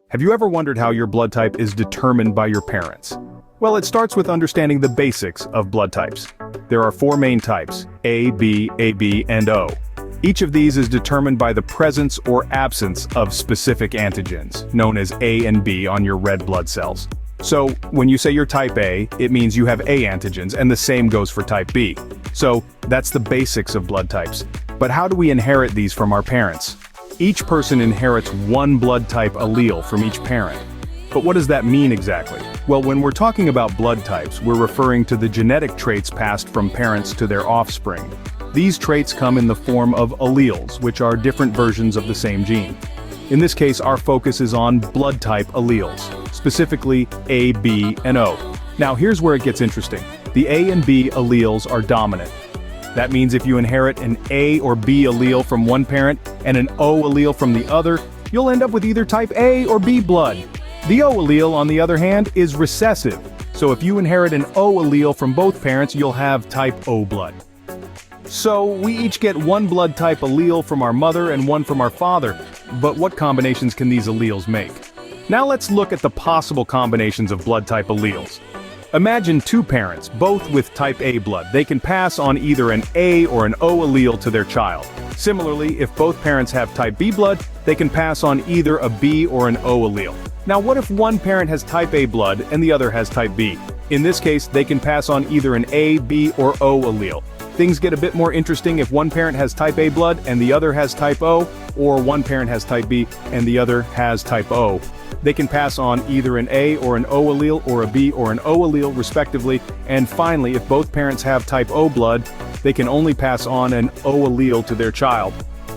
Have you ever wondered how your blood type is determined by your parents? Well, it starts with understanding the basics of blood types. There are four main types: A, B, AB, and O. Each of these is determined by the presence or absence of specific antigens, known as A and B, on your red blood cells. So, when you say you're type A, it means you have A antigens, and the same goes for type B. So, that's the basics of blood types. But how do we inherit these from our parents? Each person inherits one blood type allele from each parent. But what does that mean exactly? Well, when we're talking about blood types, we're referring to the genetic traits passed from parents to their offspring. These traits come in the form of alleles, which are different versions of the same gene. In this case, our focus is on blood type alleles, specifically A, B, and O. Now here's where it gets interesting. The A and B alleles are dominant. That means if you inherit an A or B allele from one parent and an O allele from the other, you'll end up with either type A or B blood. The O allele, on the other hand, is recessive. So if you inherit an O allele from both parents, you'll have type O blood. So we each get one blood type allele from our mother and one from our father. But what combinations can these alleles make? Now let's look at the possible combinations of blood type alleles. Imagine two parents, both with type A blood. They can pass on either an A or an O allele to their child. Similarly, if both parents have type B blood, they can pass on either a B or an O allele. Now what if one parent has type A blood and the other has type B? In this case, they can pass on either an A, B, or O allele. Things get a bit more interesting if one parent has type A blood and the other has type O, or one parent has type B and the other has type O. They can pass on either an A or an O allele or a B or an O allele respectively, and finally, if both parents have type O blood, they can only pass on an O allele to their child.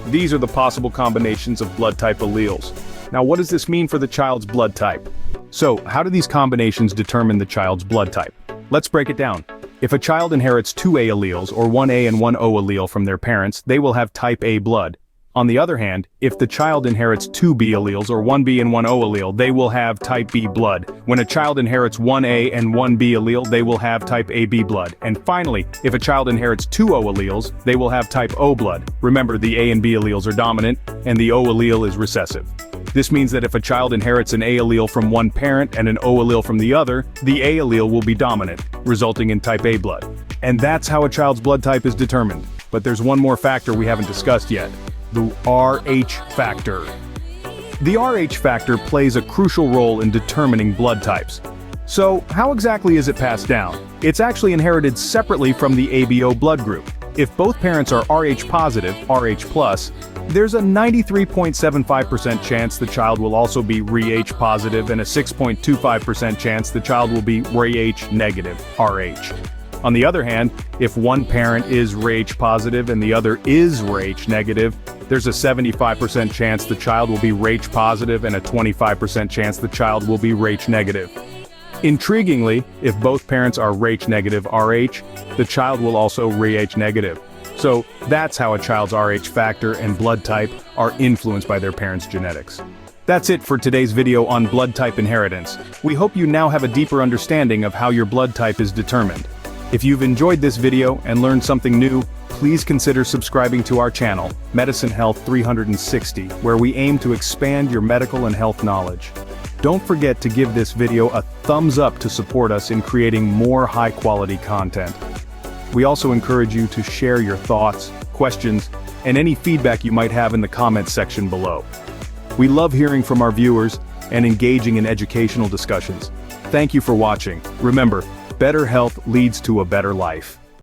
These are the possible combinations of blood type alleles. Now what does this mean for the child's blood type? So, how do these combinations determine the child's blood type? Let's break it down. If a child inherits two A alleles or one A and one O allele from their parents, they will have type A blood. On the other hand, if the child inherits two B alleles or one B and one O allele, they will have type B blood. When a child inherits one A and one B allele, they will have type AB blood. And finally, if a child inherits two O alleles, they will have type O blood. Remember, the A and B alleles are dominant, and the O allele is recessive. This means that if a child inherits an A allele from one parent and an O allele from the other, the A allele will be dominant, resulting in type A blood. And that's how a child's blood type is determined. But there's one more factor we haven't discussed yet: the Rh factor. The Rh factor plays a crucial role in determining blood types. So, how exactly is it passed down? It's actually inherited separately from the ABO blood group. If both parents are Rh positive, Rh+, there's a 93.75% chance the child will also be Rh positive and a 6.25% chance the child will be Rh negative, Rh. On the other hand, if one parent is Rh positive and the other is Rh negative, there's a 75% chance the child will be Rh positive and a 25% chance the child will be Rh negative. Intriguingly, if both parents are Rh negative Rh, the child will also Rh negative. So that's how a child's Rh factor and blood type are influenced by their parents' genetics. That's it for today's video on blood type inheritance. We hope you now have a deeper understanding of how your blood type is determined. If you've enjoyed this video and learned something new, please consider subscribing to our channel, MedicineHealth 360, where we aim to expand your medical and health knowledge. Don't forget to give this video a thumbs up to support us in creating more high-quality content. We also encourage you to share your thoughts, questions, and any feedback you might have in the comments section below. We love hearing from our viewers and engaging in educational discussions. Thank you for watching. Remember, better health leads to a better life.